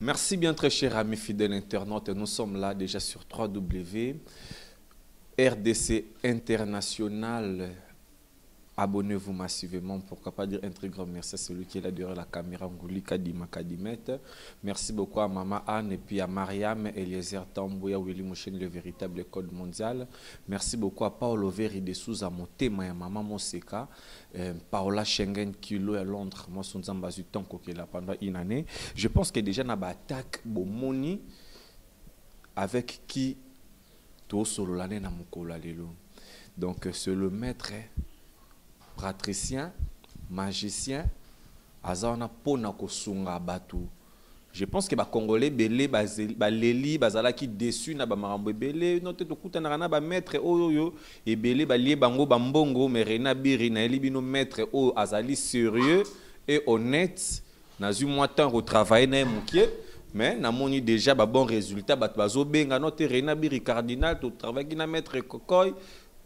Merci bien très cher ami fidèle internaute. Nous sommes là déjà sur 3W. RDC International. Abonnez-vous massivement. Pourquoi pas dire un très grand merci à celui qui est là derrière la caméra, Ngouli Kadima Kadimet. Merci beaucoup à Maman Anne et puis à Mariam, Eliezer Tambouya, Willy Mouchen, le véritable code mondial. Merci beaucoup à Paolo Veri de Souza Motema et Maman Moseka. Paola Schengen Kilo à Londres. Moi, je suis en temps qui est là pendant une année. Je pense que déjà, on a attaque Bomoni avec qui tout solo l'année na mukola lelo. Donc, c'est le maître praticien, magicien, azana pona kosunga batu. Je pense que les Congolais belé baleli bazala qui déçu na ba marambo belé note to kuta na ba maître oyo et belé balie bango bambongo mais rena biri na elibino maître o azali sérieux et honnête na zu moi temps retravailler na mukie mais na moni déjà ba bon résultat bat bazo benga note rena biri cardinal to travailler na maître kokoy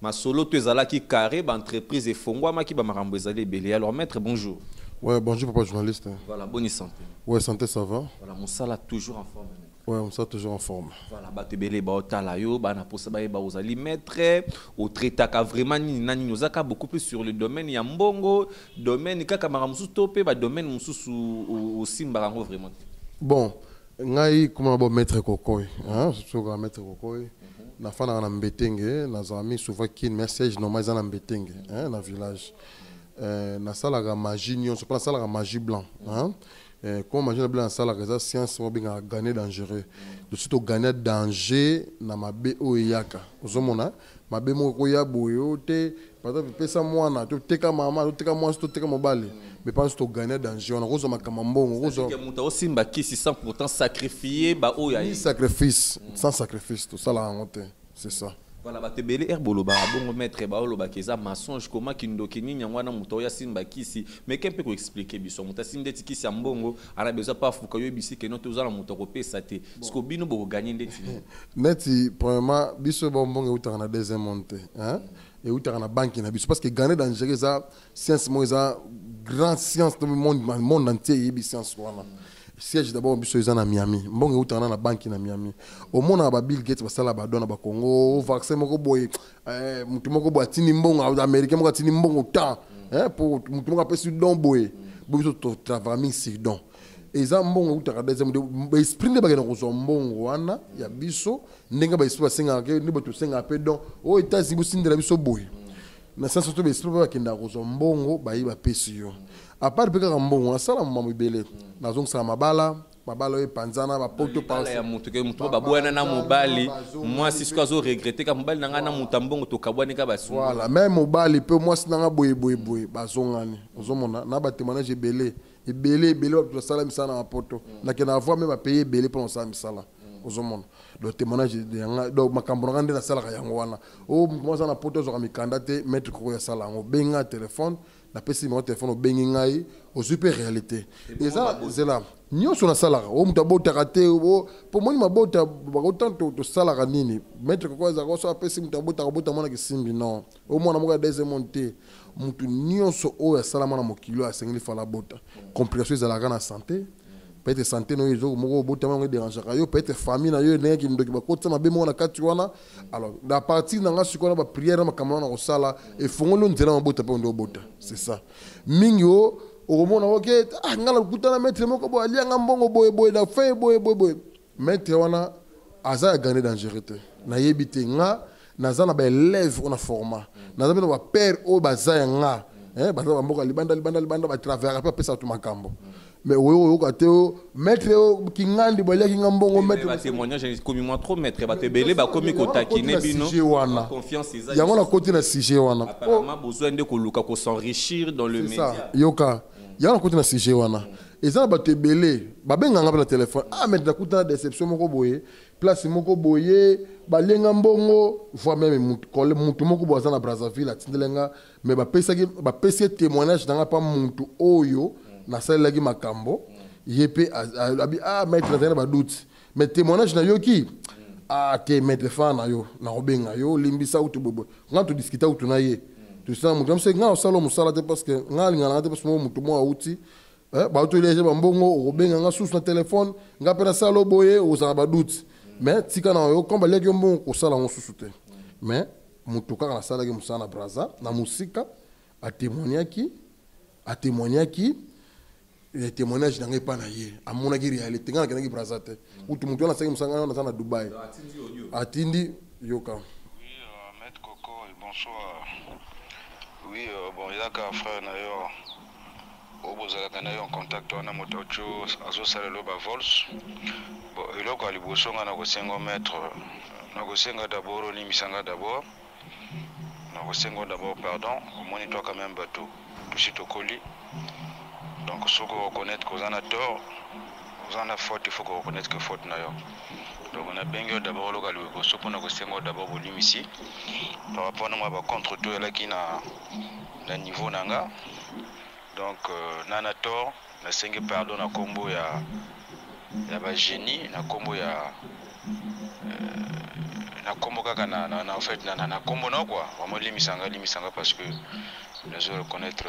ma solo tu es qui carré, entreprise et fongwa ma qui ba marambo ezali belé. Alors maître bonjour. Ouais, bonjour papa journaliste. Voilà, bonne santé. Ouais, santé ça va. Voilà, mon sala toujours en forme. Ouais, on sera toujours en forme. Voilà, ba te belé ba otala yo, ba na posa ba ba ozali maître au traitaka vraiment ni nani nozaka beaucoup plus sur le domaine ya mbongo, domaine kaka maramsu topé ba domaine mususu au simbarango vraiment. Bon, ngai comment ba maître kokoy, hein, surtout maître kokoy. Na fana na mbetenge, na zami souvent qui message no mais na mbetenge, hein, na village. Na sala la magie nyon, c'est pas la sala la magie blanc, hein. Comme magie blanc na sala la science mo binga gagner dangereux. De suite au gagner danger na mabe o yaka. Ozomona, mabe mo ko ya boyo te, pata pesa mwana, to teka mama, to teka mwana, to teka mobali. Mais pas to gagner danger, on rose makamambongo, rose. Que muta aussi mbaki si 100% sacrifié ba o ya. Sacrifice, sans sacrifice, tout ça la honte, c'est ça. Voilà, ba te belé herbolo ba bongo maître ba o lo ba keza mensonge comment kindo kini nyangwana muto ya simba kisi mais qu'un peu ko expliquer biso muta sinde tiki si mbongo ana besoin pas fuka yo bisi que note uzala muto ko pesa te parce que bino bo gagner ndeti neti premièrement biso ba mbongo utaka na deuxième monte hein et utaka na banque na biso parce que gagner dangereux ça science mo ça grande science dans le monde entier yi science wana siège d'abord biso ezana Miami mbongo utana na banki na Miami au mona ba Bill Gates basala ba dona ba Congo vaccin moko boy mutu moko boy tini mbongo américain moko tini mbongo ta pour mutu moko pesi don boy biso to travailler sur don eza mbongo utaka deuxième ba esprit ne ba gena ko mbongo wana ya biso ndenga ba esprit ba senga ke ni ba to senga pe don o États-Unis busindela biso boy na sasa to ba esprit ba kenda ko mbongo ba yi ba pesi yo à part peka mbongo na sala mamu belé na zonga sa mabala e panzana ba poto pa ya mutu ke mutu ba bwana na mobali moi si ce zo regretter ka mobali na ngana mutambongo to kabwani ka basu voilà même mobali pe moi si nga boye ba zongani ozomona na ba témoignage belé ba sala misana na poto na ke na avoir même ba payer belé pour ça misala ozomona le témoignage de nga do makambo ngande na sala ka yango wana o moi ça na poto zo ka mikanda te mettre ko ya sala ngo benga téléphone la PC mon téléphone au bengingai au super réalité et ça c'est là nyo sur la salle o mutabo takate o pour moi ma bota autant to salara nini mettre quoi ça ko so PC mutabo takabota mona kisimbi non au mona moka deuxième monter mutu nyo so o ya sala mona mokilo a 5000 fois la bota complication za la grande santé peut-être santé no yezo moko bota mona déranger yo peut-être famille na yo ne ki ndoki ba kotsa mabe mona kati wana alors la partie na nga sikola ba prière ma kamana ko sala e fongolo nzela mabota pe ndo bota c'est ça mingo au mona OK ngala kutana maître moko bo ali nga mbongo boy da fait boy maître wana aza gagner dangereux na yebite nga naza na ba élève on a format naza na ba père o baza nga baza mboka libanda ba travers pas pesa tout makambo mais oui kateo maître kingandi bolia kingambongo maître ba témoignage comme moi trop maître ba te belé ba komi ko takine bino confiance ezali yango na côté na sujet wana apparemment besoin de ko luka ko s'enrichir dans le média yoka yango na côté na sujet wana ezala ba te belé ba benga nga na téléphone mais d'akuta déception moko boye place moko boye ba lenga mbongo voit même mutu moko boza na Brazzaville atindelenga mais ba pesa témoignage dans pas mutu oyo na sala ki makambo yepe abi maître na ba doute mais témoignage na yo ki te maître fa na yo na obenga yo limbisa utu bobo nga to discuter utu na ye tu sais mutu mse nga osalo musala te parce que nga linga na te parce que mutu mo auti bato léger bambongo obenga nga sous na téléphone nga pena salo boye ozana ba doute mais tika na yo komba leki mbongo ko sala ngo sous te mais mutuka na sala ke musana braza na musika a témoignaki les témoignages n'ont pas naïe à mon avis réalité quand on a braza te ou tout mutu na sala musanga na Dubaï atindi yoka. Oui maître Coco bonsoir. Oui bon il y a qu'un frère d'ailleurs obozalaka na yo en contact wana moto ocho azosala lo ba vols bon eloko aliboso nga na kosenga maître na kosenga d'abord limisanga d'abord na kosenga d'abord pardon omoni toi quand même bato tusi tokoli donc ce qu'on reconnaître qu'on a tort on a faute il faut qu'on reconnaisse que faute na yo donc on a bien d'abord le aliboso pour na kosenga d'abord limisi par rapport à moi ba contre tout là qui na niveau nanga. Donc nanator na sengi pardon na combo ya ba génie na combo ya na combo kaka na en fait na combo na quoi vraiment limisanga parce que je dois reconnaître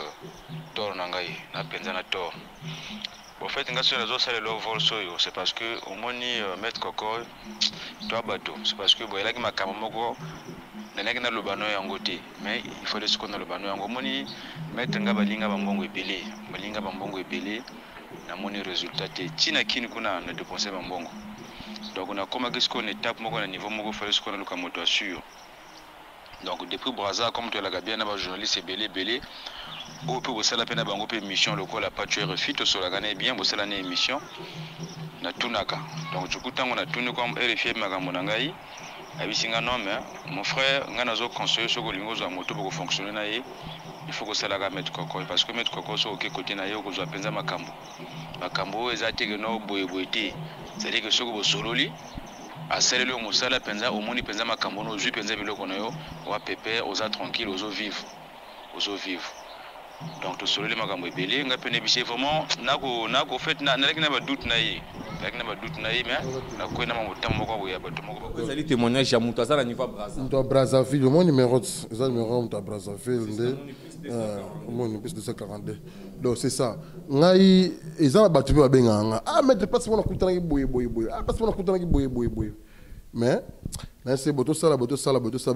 tort nangai na penza na tort en fait nga sur les autres c'est le vol soyo c'est parce que au moni mettre Coco toi bateau c'est parce que bon il a qui ma kamoko na lobano yango te mais il faut laisser qu'on a lobano yango moni mettre nga balinga bambongo ebele na moni résultat te tina kini kuna na dépenser bambongo donc on a comme qu'est-ce qu'on étape moko na niveau moko fallait ce qu'on a le kamoto sûr donc depuis Braza comme tu la bien na ba journaliste ebele au peu ça la peine bango pe mission local la pas tu refit sur la gagner bien bossa la émission na tunaka donc du coup tant on a tunu comme RFI makambo na ngai abisinga non mais mon frère nga nazo conseiller ce kolingo za moto pour fonctionner na ye il faut que ça la mettre Coco parce que mettre Coco so OK côté na ye ko zo penza makambo ezate que no boyeboyete c'est-à-dire que ce ko sololi a celle le musala penza au moni penza makambo no ju penza biloko na yo wa pepe oza tranquille ozo vivre donc to sololi makambo ebele nga pene bise vraiment nako fait na ba doute na ye mais na ko na mamuta moko ya bato moko vous allez témoignage ya mutu azala niveau Braza mutu Brazzaville mon numéro ça numéro mutu Brazzaville mon numéro 242 donc c'est ça ngai ezala bato ba benga maître passe mona kutana ki boye passe mona kutana ki boye mais là c'est boto sala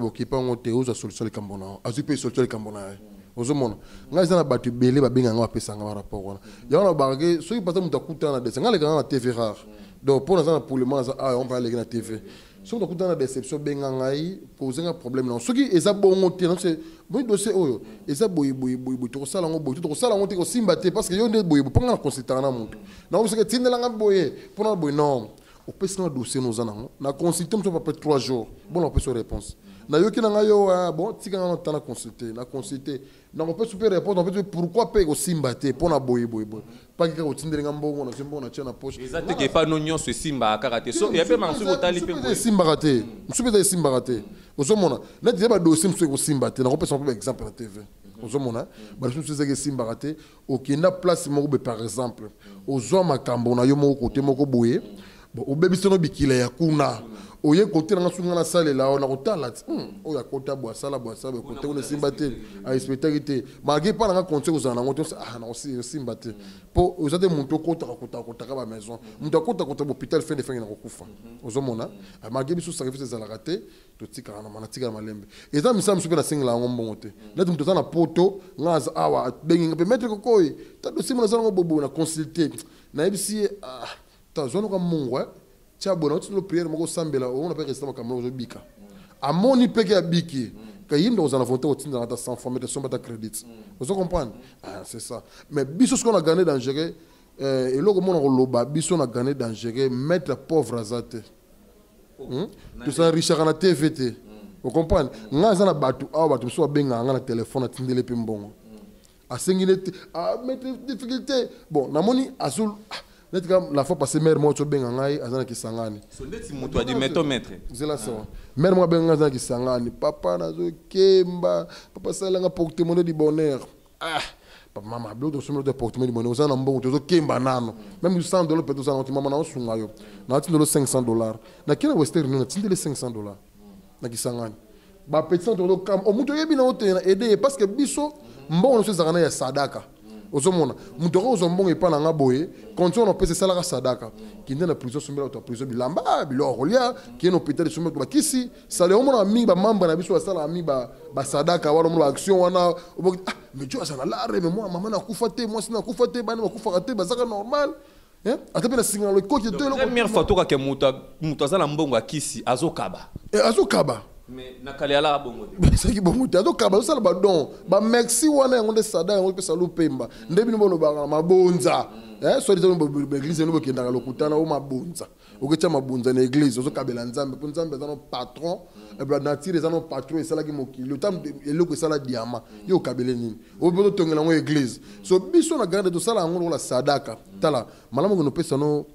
okipa ngote oza solution le kambona azupe solution le kambona ozomona ngai zana batu bele babenga nga pesanga ba rapport wana yana barage soki pata muta kutana de ngale kana TV rare donc pour na pour le moment on va aller na TV soki kutana déception benga ngai poser un problème non soki eza bongo te non c'est bon dossier oyo eza boy to sala ngo te ko simba te parce que yo nde boy panga na consultant na mutu na o seke tindela nga boye pour na boy non au pesa na dossier nous anango na consulter mo pas 3 jours bon on peut se réponse na yo ki na nga yo bon tika na tana consulter na on peut super répondre on peut pourquoi payer au simba te pour na boy pas que ko tindela nga mbongo na simbo na tia na poche exacte que pas non se simba karaté so ya pe mansu botali pe simba raté msupe simba raté ozomona na dia ba dossier msupe ko simba te na ko pesa un exemple na TV ozomona ba msupe zeke simba raté okenda place moko par exemple ozo makambo na yo moko côté moko boye bon obebisono bikila ya kuna oye côté na sunga na sale la on a kotala o ya kota bo sala côté on simba te a respectabilité malgré pas na conseil aux na ngoto na aussi simba te po ozate muntu kota ka ba maison muntu kota hôpital fin de fin na kokufa ozomona malgré biso sacrifice za la raté to tika na manatika malembe eza misa msupe na singla ngombo te na muntu na poto ngaza awa bengi pe mettre kokoi ta do simona za ngobo na consulter na ebisi tazonu ka mungwa tia bona utilo prière moko sambela on appelle rester makambo zo bika amoni peke ya biki kayindo za na fonte otinda na ta sans forme de somba ta crédit vous comprenez c'est ça mais biso ce qu'on a gagné dans gérer et logo mon loba biso na gagné dans gérer mettre pauvre azate tout ça Richard na TVT vous comprenez ngaza na batu batu so benga nga na téléphone atindele pe mbongo asengilete mettre difficulté bon na moni azul la fois passée mère moi to benga ngai azana kisangani sondeti mutu adi meto maître zela so mère moi benga azana kisangani papa nazo kemba papa sala nga porte-monnaie du bonheur papa mama blodo somme de porte-monnaie du bonheur uzana mbongo to kemba nano même $100 peut uzana mama na osunga yo na tindelo $500 na kina western na tindele $500 na kisangani ba petit $100 kam o mutu yebi na otena aider parce que biso mbongo no sezana ya sadaka ozomona mutu okozwa mbongo epa na nga boye condition na opesa esalaka sadaka kinde na prison sombela bato ya prison bilamba biloko kolia kende na hôpital esombela bakisi sale omona mingi bamembre na biso basalaka mingi basadaka wana omona baaction wana mais jo aza na lare mais moi mama nakufa te mwasi nakufa te bana bakufaka te bazaka normal ata mpe na singana lokoti te première fois tokake moto aza na mbongo akisi azokaba azokaba mais nakale ala bongo te saki bongo te azokaba azosala badon bamerci wana yango nde sada yango mpesa lopemba nde bino bolobaka na mabonza soi-disant baeglise eno bokendaka lokutana o mabonza oketya mabonza na église ozokabela nzambe mpo nzambe eza no patron natire eza no patron esalaki mokili otam eloko esala diama yo okabele nini ope totongela yango église so biso na grande tosala yango lokola sadaka tala malamu okende opesa no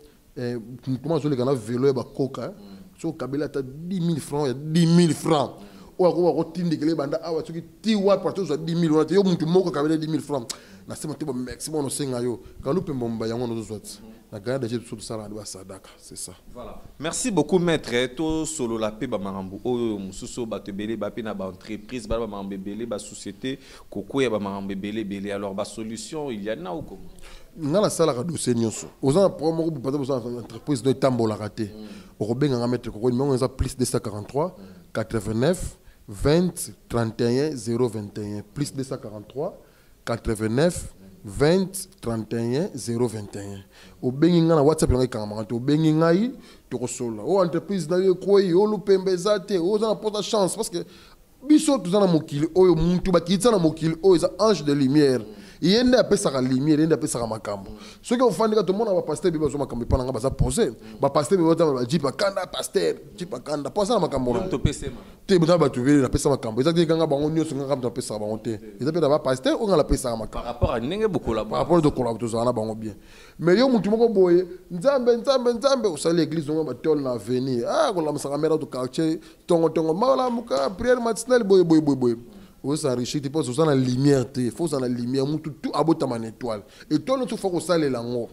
mutuma azoleka na velo ya bakoka so okabeli ata 10 000 francs ya 10 000 francs oyo akoba kotindikele banda awa soki ti wapi ata ozwa 10 000 wana te yo mutu moko akabeli 10 000 francs nasema te bamerci bona osenga yo kalupemba mba yango nozozwa ti na grande de jesu tosala na sadaka c'est ça. Voilà. Merci beaucoup maître to solo la pe ba marambu oyo mususu bato ebele ba pe na ba entreprise ba marambu ebele ba société koko ya ba marambu ebele alors ba solution il y en a ou comment nga la sala ka dossier nyonso oza na problème ko peut être entreprise de tambola raté okobenga nga maître koko numéro eza plus 243 89 20 31 021 plus 243 89 20 31 021 obengi nga na WhatsApp yango ikanga te obengi ngai tokosola o entreprise na yo koyi o lupembe ezate oza na porte chance parce que biso toza na mokili oyo muntu bakitisa na mokili oyo eza ange de lumière yende apesaka lumière yende apesaka makambo soki ofandika tomona bapaster biba zo makambo epa na nga baza posé bapaster biba otama bajipa kanda paster jipa kanda posa na makambo na topesema te bota bato vele na pesa makambo eza kanga bango nyonso nga kamto apesaka bango te eza pe na bapaster o nga la pesaka makambo par rapport à ndenge bokola par rapport de kola to zana bango bien mais yo mutu moko boye nzambe osali église ngo batol na avenir kola musaka mera to quartier tongo mala muka prière matinale boye vous s'enrichissez, tu penses que vous avez la lumière, il faut la lumière, tout abota man étoile. Et toi, il faut que ça les langues.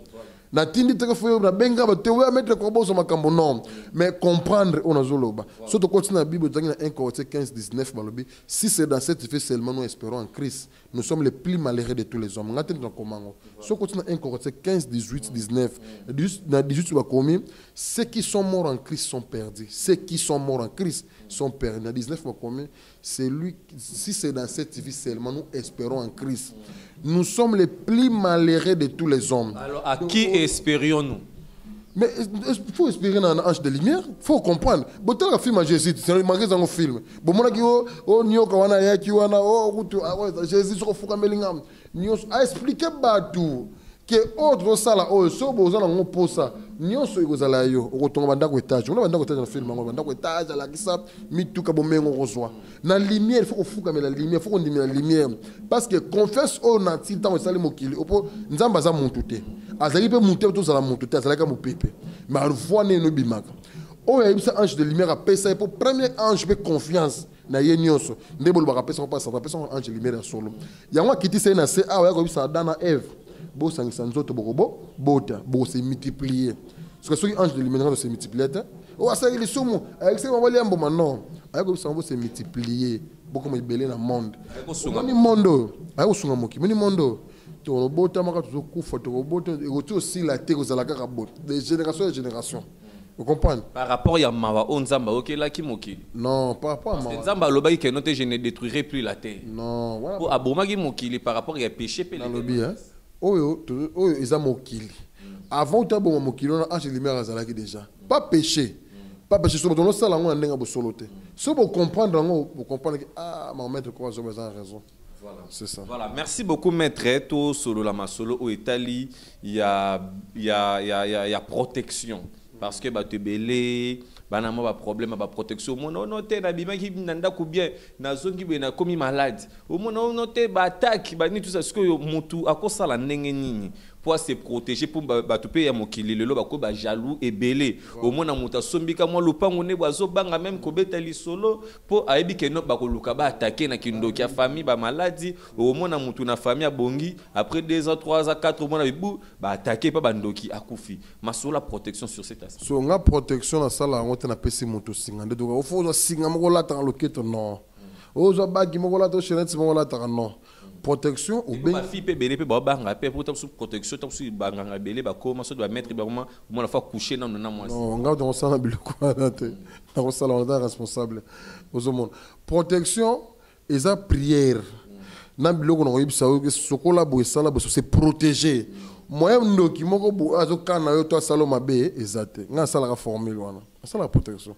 Na tindi te faut na benga ba te wa mettre ko boso makambo non mais comprendre on a zoloba surtout quand na Bible dans 1 Corinthiens 15-19 balobi si c'est dans cette vie seulement nous espérons en Christ nous sommes les plus malheureux de tous les hommes ngate dans comment so quand na 1 Corinthiens 15-18-19 na 18 ba komi ceux qui sont morts en Christ sont perdus ceux qui sont morts en Christ sont perdus na 19 ba komi c'est lui si c'est dans cette vie seulement nous espérons en Christ nous sommes les plus malheureux de tous les hommes. Alors, à qui espérions-nous? Mais il faut espérer dans un ange de lumière. Il faut comprendre. Si tu as un film à Jésus, c'est un film. Si tu as Jésus, tu as expliqué tout. Que autre sala o so boza na ngopo sa nyonso ikozala yo okotonga bandako etage on bandako etage na film ngo bandako etage la kisa mituka bomengo kozwa na lumière faut kofuka mais la lumière faut kondimi la lumière parce que confesse au nati tant osali mokili opo nzamba za muntu te azali pe muntu to zala muntu te azali ka mopepe mais alvoa ne no bimaka o ya ibisa ange de lumière apesa pour premier ange pe confiance na ye nyonso ndebolo ba apesa pas ça apesa ange de lumière solo yango kiti se na se awa ya ko ibisa Adam na Eve bo sangisa nzoto bokobo bota bo se multiplier parce que ceux ange de lumière se multiplier o asali le sumu avec ce mobali ambo maintenant avec ko sango se multiplier beaucoup mo ibele na monde ni monde ay ko sunga moki ni monde to bota maka to kufa to bota e to aussi la terre za la kaka bota de génération en génération vous comprenez par rapport ya mawa onzamba okela ki moki non par rapport à mawa nzamba lobaki que note je ne détruirai plus la terre non voilà pour abomaki mokili par rapport ya péché pe le lobby hein oyo eza mokili avant ta bon mokili on a ange lumière azalaki déjà pas péché so bono sala ngo ndenga bo solo te so bo comprendre ngo bo comprendre que mon maître quoi zo besoin raison voilà c'est ça voilà merci beaucoup maître to solo la masolo au Italie il y a protection parce que ba te belé bana mo ba problème ba protection mo no te na bima ki nanda ku bien na zongi be na komi malade o mo no te ba attaque ba ni tout ça ce que mutu akosala ndenge nini pour se protéger pour ba to pe ya mokili lelo ba ko ba jaloux et belé au mo na muta sombika mo lupango ne boazo banga même ko betali solo pour aibi ke no ba ko luka ba attaquer na kindoki ya famille ba maladie au mo na mutu na famille bongi après 2 ans 3 ans 4 mois na bibu ba attaquer pa bandoki akufi masola protection sur cet aspect so nga protection na sala ngo na pesi moto singa nde doka ofo zo singa moko lata loketo non ozo bagi moko lata chenette moko lata non protection ou bien bien fille peut belé peut banga peut pour sous protection tant sous banga belé ba comment ça doit mettre ba comment la fois coucher dans moi non on garde on sala biloko na te na sala on est responsable aux hommes protection et ça prière na biloko na yibisa que sokola bo sala bo c'est protéger moyen ndoki moko bo azokana yo to sala mabe ezate nga sala ka formule wana sala protection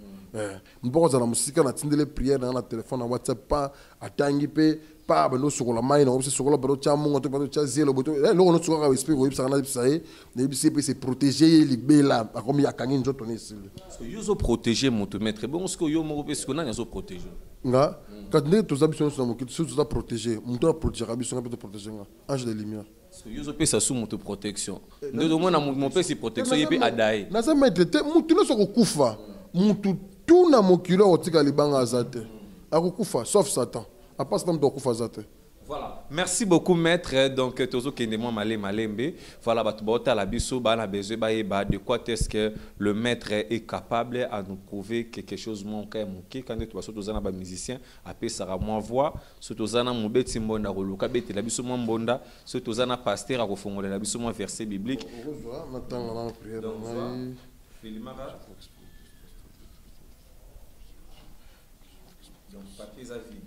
mboko za na musika na tindele prière na téléphone na WhatsApp pas atangi pe pas bano sokola mai na obse sokola bano cha mungo to bano cha zielo boto lo no sokola esprit ko yibisa na yibisa e na yibisa pe c'est protéger libela akomi yakangi nzoto ne sile parce que yo zo protéger moto maître bon ce que yo mo parce que na zo protéger nga quand ne to zabiso na mo ki to za protéger moto protéger abiso na peut protéger nga ange de lumière parce que yo zo pe ça sous moto protection ndo mo na mo pe si protection yepe adai na za maître te moto no soko kufa moto tout na mokilo otika libanga azate akukufa sauf Satan à part ça même kufa azate. Voilà. Merci beaucoup maître. Donc tozo kendemo malé malembe. Voilà batubota la biso ba na besoin ba de quoi est-ce que le maître est capable à nous prouver quelque chose manque quand tu vas surtout zana ba musicien après ça moi voix surtout zana mobeti mbonda koluka beti la biso mo mbonda surtout zana pasteur a kofongola la biso mo verset biblique. Donc papiers à vide.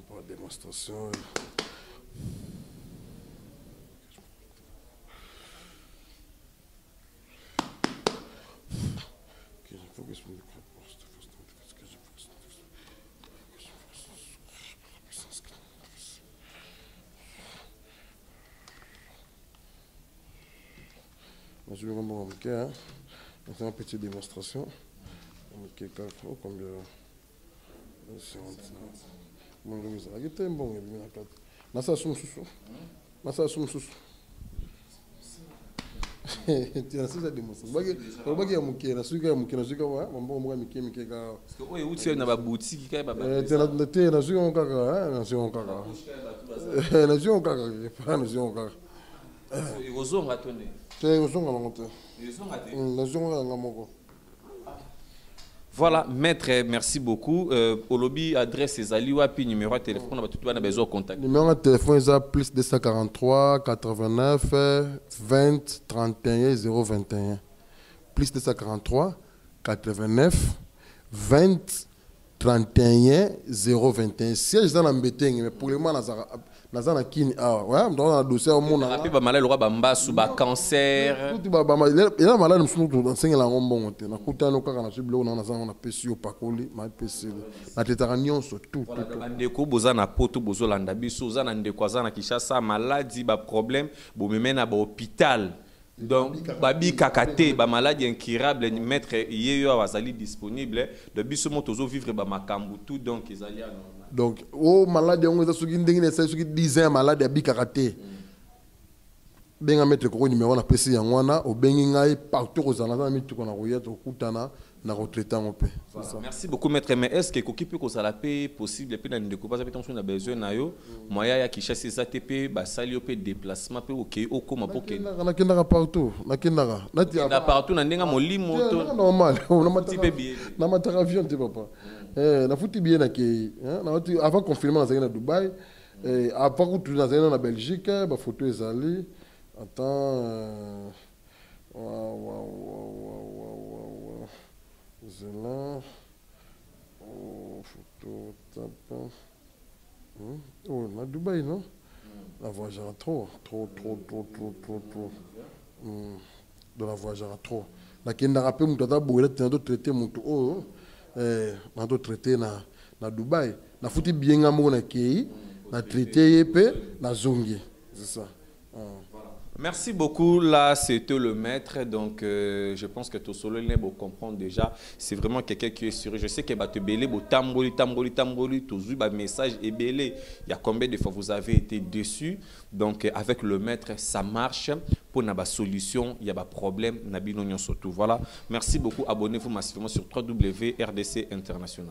Pour la démonstration. Il faut que je me je vais vous montrer une petite démonstration. Combien nasa sumsusu nasa sumsusu tia sisa demonstration bagi ya muke na suka wa mambo mwa mike ka parce que oyo uti na ba boutique ka ba te na suka kaka na suka kaka na suka kaka pa na suka kaka rozonga tonne te rozonga monte na suka ngamoko. Voilà, maître, merci beaucoup. Au lobby, adresse Ezali Wapi, numéro de téléphone, on a tout besoin de contact. Numéro de téléphone est plus 243 89 20 31 021. Plus 243 89 20 31 021. Si je suis dans l'embêté, mais pour le moment, nazana kini ah ouais dans un dossier au monde après ba malade roi bamba sous ba cancer tout ba il a malade nous dans cinq la ngombo te na kutano kaka na siblo na nazana na pesi au pakoli ma pesi na tetara nyonso tout ndeko boza na poto bozo landa biso za na ndeko za na Kishasa maladie ba problème bo memena ba hôpital. Donc, babi kakate, ba maladie incurable, maître yeyo awazali disponible, de biso motozo vivre ba makambu tout donc ezali normal. Donc, oh maladie on eza suki ndenge na suki 10 ans maladie abi kakate. Benga maître ko numéro na PC ya ngwana obengi ngai partout kozana na mitu ko na koya to kutana na retraité en paix. Merci beaucoup maître, mais est-ce que kokipe ko sala paix possible pe na ndeko pas peut-être on a besoin na yo moya ya Kishasa ça TP ba sali pe déplacement pe OK okoma poke na kinda partout na kinda na partout na ndenga molimo to normal na mataka avion te papa na futi bien na ke na avant confinement na Dubaï avant que tu na Belgique ba photo ezali attends Zélan, photo, tape. Oh, on a Dubaï, non? La voyageur trop. De la voyageur trop. La qui n'a rappelé mon tata bouillet, t'as d'autres traités mon tout. Oh, n'a d'autres traités na Dubaï. Na foutu bien à mon accueil, na traité épais, na zongi. C'est ça. Merci beaucoup. Là, c'était le maître. Donc, je pense que tout solo, il comprendre déjà. C'est vraiment quelqu'un qui est sûr. Je sais qu'il va te belé, tamboli, tout le message est belé. Il y a combien de fois vous avez été déçus. Donc, avec le maître, ça marche. Pour une solution, il y a un problème. Surtout. Voilà. Merci beaucoup. Abonnez-vous massivement sur www.rdc International.